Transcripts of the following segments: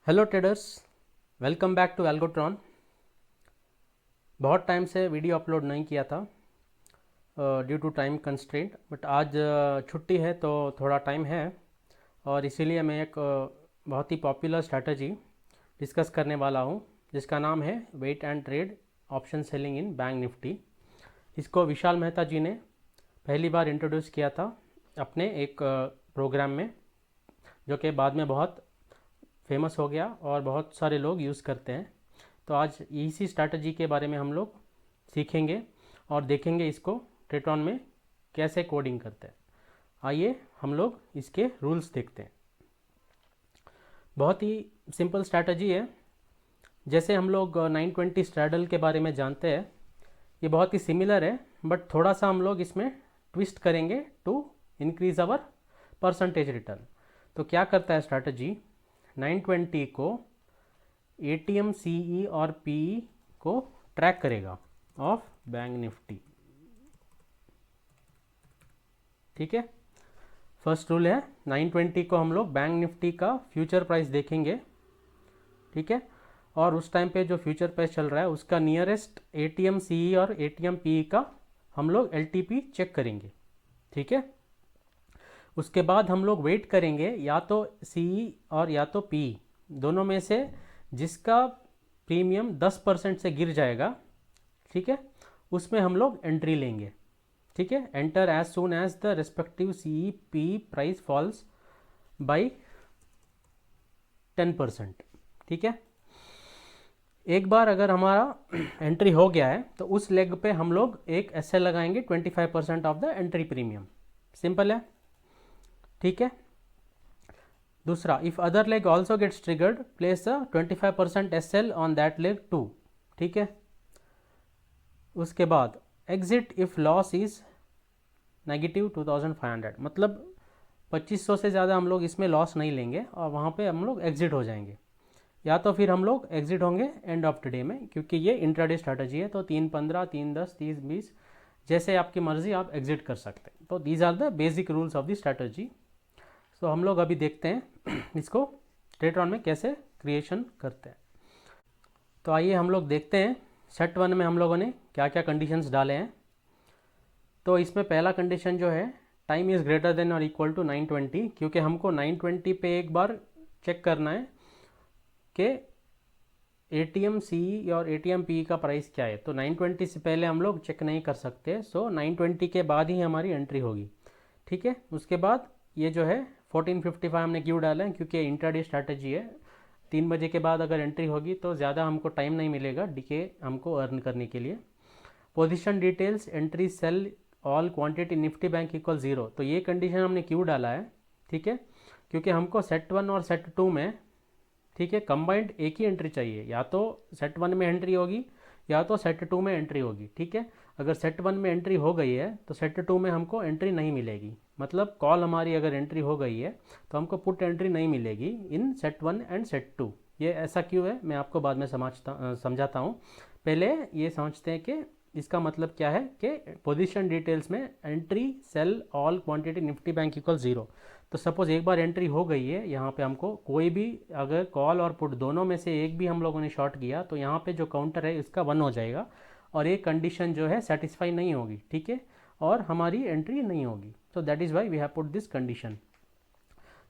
Hello traders, welcome back to Algotron. बहुत time से video upload नहीं किया था due to time constraint, but आज छुट्टी है तो थोड़ा टाइम है और इसीलिए मैं एक बहुत ही पॉपुलर स्ट्रैटेजी डिस्कस करने वाला हूँ जिसका नाम है wait and trade option selling in bank nifty. इसको विशाल मेहता जी ने पहली बार इंट्रोड्यूस किया था अपने एक प्रोग्राम में, जो कि बाद में बहुत फेमस हो गया और बहुत सारे लोग यूज़ करते हैं। तो आज इसी स्ट्रैटेजी के बारे में हम लोग सीखेंगे और देखेंगे इसको ट्रेटॉन में कैसे कोडिंग करते हैं। आइए हम लोग इसके रूल्स देखते हैं। बहुत ही सिंपल स्ट्रैटेजी है। जैसे हम लोग 920 स्ट्रैडल के बारे में जानते हैं, ये बहुत ही सिमिलर है, बट थोड़ा सा हम लोग इसमें ट्विस्ट करेंगे to increase our percentage return. तो क्या करता है स्ट्रैटेजी, 920 को एटीएम सीई और पीई को ट्रैक करेगा ऑफ बैंक निफ्टी। ठीक है, फर्स्ट रूल है 920 को हम लोग बैंक निफ्टी का फ्यूचर प्राइस देखेंगे। ठीक है, और उस टाइम पे जो फ्यूचर प्राइस चल रहा है उसका नियरेस्ट एटीएम सीई और एटीएम पीई का हम लोग एलटीपी चेक करेंगे। ठीक है, उसके बाद हम लोग वेट करेंगे या तो सीई और या तो पीई, दोनों में से जिसका प्रीमियम 10% से गिर जाएगा, ठीक है, उसमें हम लोग एंट्री लेंगे। ठीक है, enter as soon as the respective CE P price falls by 10%। ठीक है, एक बार अगर हमारा एंट्री हो गया है तो उस लेग पे हम लोग एक एसएल लगाएंगे 25% of the entry premium. Simple है। ठीक है, दूसरा, if other leg also gets triggered place a 25% SL on that leg too. ठीक है, उसके बाद exit if loss is negative 2500, मतलब 2500 से ज़्यादा हम लोग इसमें लॉस नहीं लेंगे और वहाँ पे हम लोग एग्जिट हो जाएंगे, या तो फिर हम लोग एग्जिट होंगे एंड ऑफ द डे में, क्योंकि ये इंट्राडे स्ट्रैटेजी है। तो 3.15, 3.10, 30-20 जैसे आपकी मर्जी आप एग्जिट कर सकते हैं। तो these are the basic rules of the strategy. तो हम लोग अभी देखते हैं इसको ट्रेटॉन में कैसे क्रिएशन करते हैं। तो आइए हम लोग देखते हैं सेट वन में हम लोगों ने क्या क्या कंडीशंस डाले हैं। तो इसमें पहला कंडीशन जो है, टाइम इज़ ग्रेटर देन और इक्वल टू 920, क्योंकि हमको 920 पे एक बार चेक करना है कि एटीएम सी और एटीएम पी का प्राइस क्या है। तो 920 से पहले हम लोग चेक नहीं कर सकते, सो 920 के बाद ही हमारी एंट्री होगी। ठीक है, उसके बाद ये जो है 1455 हमने क्यों डाला है, क्योंकि इंट्राडे स्ट्रैटेजी है। 3 बजे के बाद अगर एंट्री होगी तो ज़्यादा हमको टाइम नहीं मिलेगा डीके हमको अर्न करने के लिए। Position details entry cell all quantity Nifty bank equal 0, तो ये कंडीशन हमने क्यों डाला है, ठीक है, क्योंकि हमको सेट वन और सेट टू में, ठीक है, कंबाइंड एक ही एंट्री चाहिए, या तो सेट वन में एंट्री होगी या तो सेट टू में एंट्री होगी। ठीक है, अगर सेट वन में एंट्री हो गई है तो सेट टू में हमको एंट्री नहीं मिलेगी, मतलब कॉल हमारी अगर एंट्री हो गई है तो हमको पुट एंट्री नहीं मिलेगी in set one and set two. ये ऐसा क्यों है मैं आपको बाद में समझाता हूँ। पहले ये समझते हैं कि इसका मतलब क्या है कि पोजीशन डिटेल्स में entry cell all quantity Nifty bank equal 0। तो सपोज एक बार एंट्री हो गई है, यहाँ पे हमको कोई भी अगर कॉल और पुट दोनों में से एक भी हम लोगों ने शॉर्ट किया तो यहाँ पे जो काउंटर है इसका 1 हो जाएगा और एक कंडीशन जो है सेटिस्फाई नहीं होगी। ठीक है, और हमारी एंट्री नहीं होगी। तो that is why we have put this condition.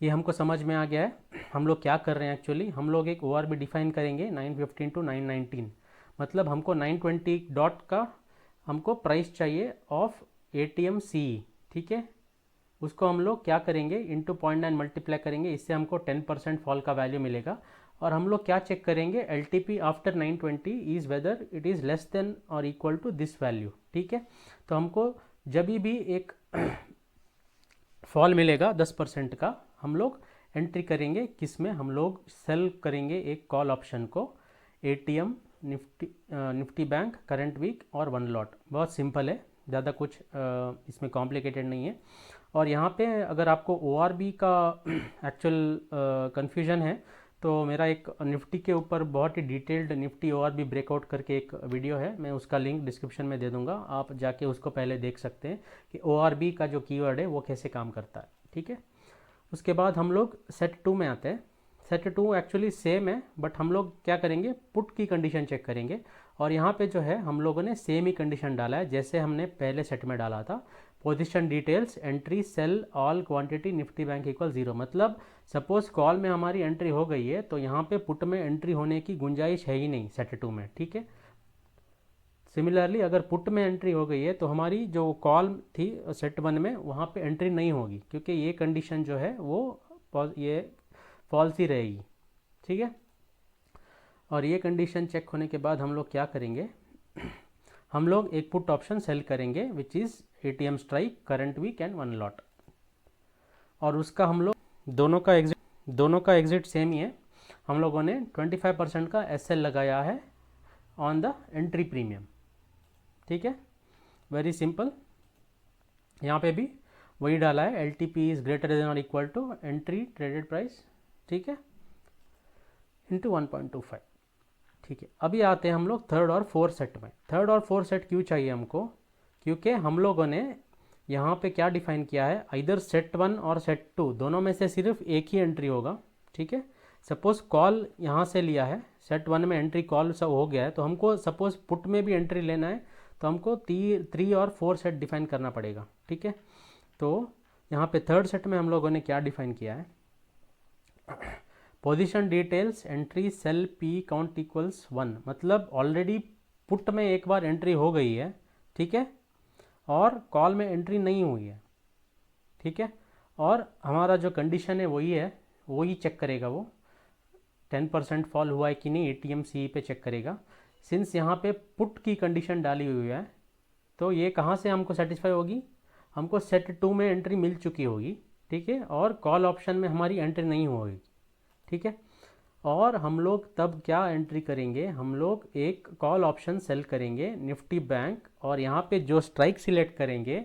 ये हमको समझ में आ गया है हम लोग क्या कर रहे हैं। एक्चुअली हम लोग एक ओ भी डिफाइन करेंगे 915 टू 919, मतलब हमको 920 डॉट का हमको प्राइस चाहिए ऑफ एटीएम सी। ठीक है, उसको हम लोग क्या करेंगे, इंटू 0.9 मल्टीप्लाई करेंगे, इससे हमको 10% फॉल का वैल्यू मिलेगा। और हम लोग क्या चेक करेंगे, L T P after 920 is weather it is less than और इक्वल टू दिस वैल्यू। ठीक है, तो हमको जब भी एक फॉल मिलेगा 10% का, हम लोग एंट्री करेंगे किस में, हम लोग सेल करेंगे एक कॉल ऑप्शन को ATM nifty bank current week और 1 लॉट। बहुत सिंपल है, ज़्यादा कुछ इसमें कॉम्प्लिकेटेड नहीं है। और यहाँ पे अगर आपको ओ का एक्चुअल कन्फ्यूजन है तो मेरा एक निफ्टी के ऊपर बहुत ही डिटेल्ड निफ्टी ओ ब्रेकआउट करके एक वीडियो है, मैं उसका लिंक डिस्क्रिप्शन में दे दूंगा, आप जाके उसको पहले देख सकते हैं कि ओ का जो कीवर्ड है वो कैसे काम करता है। ठीक है, उसके बाद हम लोग सेट टू में आते हैं। सेट 2 एक्चुअली सेम है, बट हम लोग क्या करेंगे, पुट की कंडीशन चेक करेंगे। और यहाँ पे जो है हम लोगों ने सेम ही कंडीशन डाला है जैसे हमने पहले सेट में डाला था। Position details entry cell all quantity Nifty bank equal 0, मतलब सपोज कॉल में हमारी एंट्री हो गई है तो यहाँ पे पुट में एंट्री होने की गुंजाइश है ही नहीं सेट 2 में, ठीक है। सिमिलरली अगर पुट में एंट्री हो गई है तो हमारी जो कॉल थी सेट 1 में वहाँ पे एंट्री नहीं होगी, क्योंकि ये कंडीशन जो है वो ये फॉल्स ही रहेगी, ठीक है। और ये कंडीशन चेक होने के बाद हम लोग क्या करेंगे, हम लोग एक पुट ऑप्शन सेल करेंगे which is ATM strike current week and 1 lot, और उसका हम लोग दोनों का एग्जिट सेम ही है। हम लोगों ने 25% का एसएल लगाया है ऑन द एंट्री प्रीमियम, ठीक है, वेरी सिंपल। यहाँ पे भी वही डाला है, L T P is greater than और equal to entry traded price, ठीक है, इंटू 1.25, ठीक है। अभी आते हैं हम लोग थर्ड और फोर्थ सेट में। थर्ड और फोर्थ सेट क्यों चाहिए हमको, क्योंकि हम लोगों ने यहाँ पे क्या डिफाइन किया है, इधर सेट 1 और सेट 2 दोनों में से सिर्फ एक ही एंट्री होगा, ठीक है। सपोज कॉल यहाँ से लिया है, सेट 1 में एंट्री कॉल सब हो गया है, तो हमको सपोज पुट में भी एंट्री लेना है तो हमको 3 और 4 सेट डिफाइन करना पड़ेगा, ठीक है। तो यहाँ पे थर्ड सेट में हम लोगों ने क्या डिफाइन किया है, position details entry cell P count equals 1, मतलब ऑलरेडी पुट में एक बार एंट्री हो गई है, ठीक है, और कॉल में एंट्री नहीं हुई है, ठीक है। और हमारा जो कंडीशन है वही है, वही चेक करेगा वो 10% फॉल हुआ है कि नहीं, एटीएम सी पे चेक करेगा। सिंस यहाँ पे पुट की कंडीशन डाली हुई है तो ये कहाँ से हमको सेटिस्फाई होगी, हमको सेट 2 में एंट्री मिल चुकी होगी, ठीक है, और कॉल ऑप्शन में हमारी एंट्री नहीं होगी, ठीक है। और हम लोग तब क्या एंट्री करेंगे, हम लोग एक कॉल ऑप्शन सेल करेंगे निफ्टी बैंक, और यहाँ पे जो स्ट्राइक सिलेक्ट करेंगे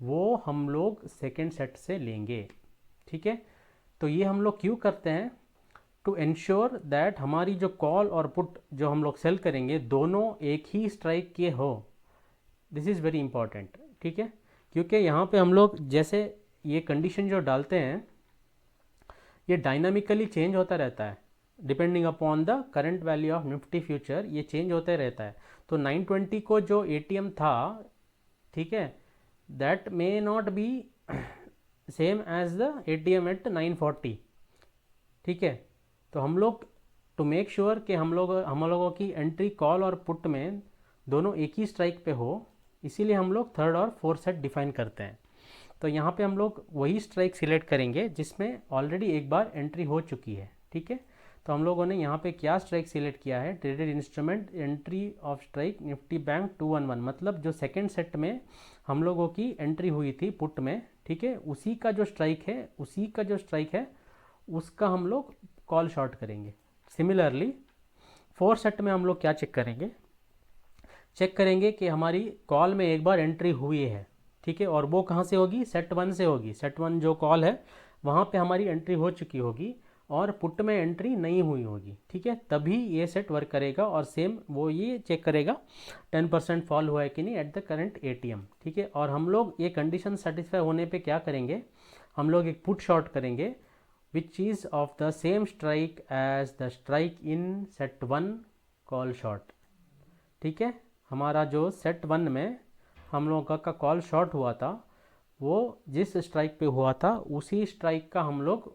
वो हम लोग सेकेंड सेट से लेंगे, ठीक है। तो ये हम लोग क्यों करते हैं, टू एंश्योर दैट हमारी जो कॉल और पुट जो हम लोग सेल करेंगे दोनों एक ही स्ट्राइक के हो, दिस इज़ वेरी इंपॉर्टेंट, ठीक है। क्योंकि यहाँ पे हम लोग जैसे ये कंडीशन जो डालते हैं ये डायनामिकली चेंज होता रहता है, depending upon the current value of Nifty future, ये चेंज होते रहता है। तो 920 को जो एटीएम था, ठीक है, that may not be same as the ATM at 940, ठीक है। तो हम लोग टू मेक श्योर कि हम लोगों की एंट्री कॉल और पुट में दोनों एक ही स्ट्राइक पे हो, इसीलिए हम लोग थर्ड और फोर्थ सेट डिफाइन करते हैं। तो यहाँ पे हम लोग वही स्ट्राइक सिलेक्ट करेंगे जिसमें ऑलरेडी एक बार एंट्री हो चुकी है, ठीक है। तो हम लोगों ने यहाँ पे क्या स्ट्राइक सिलेक्ट किया है, traded instrument entry of strike Nifty bank 211, मतलब जो सेकेंड सेट में हम लोगों की एंट्री हुई थी पुट में, ठीक है, उसी का जो स्ट्राइक है उसका हम लोग कॉल शॉर्ट करेंगे। सिमिलरली फोर्थ सेट में हम लोग क्या चेक करेंगे कि हमारी कॉल में एक बार एंट्री हुई है, ठीक है, और वो कहाँ से होगी, सेट 1 से होगी। सेट 1 जो कॉल है वहाँ पे हमारी एंट्री हो चुकी होगी और पुट में एंट्री नहीं हुई होगी, ठीक है, तभी ये सेट वर्क करेगा। और सेम वो ये चेक करेगा 10% फॉल हुआ है कि नहीं एट द करंट एटीएम, ठीक है। और हम लोग ये कंडीशन सेटिस्फाई होने पे क्या करेंगे, हम लोग एक पुट शॉर्ट करेंगे which is of the same strike as the strike in set 1 call short, ठीक है। हमारा जो सेट 1 में हम लोगों का कॉल शॉर्ट हुआ था वो जिस स्ट्राइक पे हुआ था उसी स्ट्राइक का हम लोग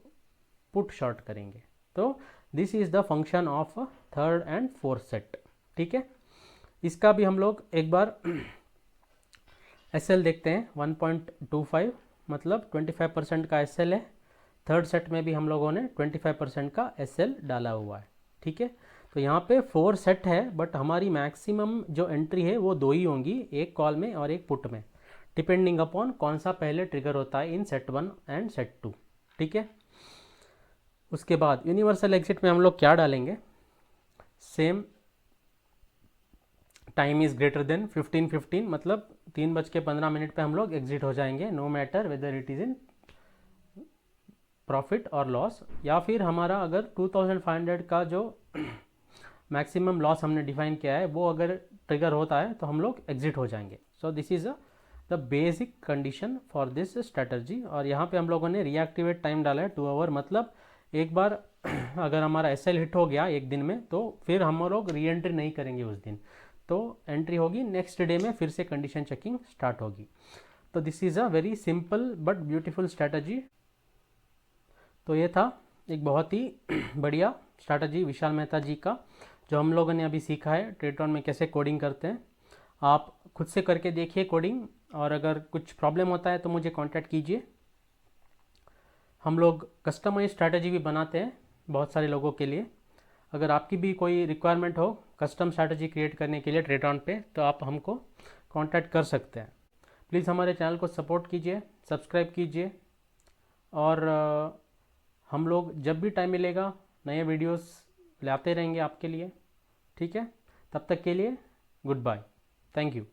पुट शॉर्ट करेंगे। तो this is the function of third and fourth set, ठीक है। इसका भी हम लोग एक बार एसएल देखते हैं 1.25, मतलब 25% का एसएल है। थर्ड सेट में भी हम लोगों ने 25% का एसएल डाला हुआ है, ठीक है। तो यहाँ पे 4 सेट है, बट हमारी मैक्सिमम जो एंट्री है वो 2 ही होंगी, एक कॉल में और एक पुट में, डिपेंडिंग अपॉन कौन सा पहले ट्रिगर होता है इन सेट 1 एंड सेट 2, ठीक है। उसके बाद यूनिवर्सल एग्जिट में हम लोग क्या डालेंगे, same time is greater than 15:15, मतलब 3:15 पे हम लोग एग्जिट हो जाएंगे, no matter whether it is in profit और लॉस, या फिर हमारा अगर 2500 का जो मैक्सिमम लॉस हमने डिफाइन किया है वो अगर ट्रिगर होता है तो हम लोग एग्जिट हो जाएंगे। So this is the basic condition for this strategy. और यहाँ पे हम लोगों ने रिएक्टिवेट टाइम डाला है 2 आवर, मतलब एक बार अगर हमारा एसएल हिट हो गया एक दिन में, तो फिर हम लोग री एंट्री नहीं करेंगे उस दिन, तो एंट्री होगी नेक्स्ट डे में, फिर से कंडीशन चेकिंग स्टार्ट होगी। तो this is a very simple but beautiful strategy. तो ये था एक बहुत ही बढ़िया स्ट्रैटेजी विशाल मेहता जी का, जो हम लोगों ने अभी सीखा है ट्रेटॉन में कैसे कोडिंग करते हैं। आप खुद से करके देखिए कोडिंग, और अगर कुछ प्रॉब्लम होता है तो मुझे कांटेक्ट कीजिए। हम लोग कस्टमाइज स्ट्रैटेजी भी बनाते हैं बहुत सारे लोगों के लिए। अगर आपकी भी कोई रिक्वायरमेंट हो कस्टम स्ट्रैटेजी क्रिएट करने के लिए ट्रेटॉन पे, तो आप हमको कांटेक्ट कर सकते हैं। प्लीज़ हमारे चैनल को सपोर्ट कीजिए, सब्सक्राइब कीजिए, और हम लोग जब भी टाइम मिलेगा नए वीडियोस लाते रहेंगे आपके लिए। ठीक है, तब तक के लिए गुड बाय, थैंक यू।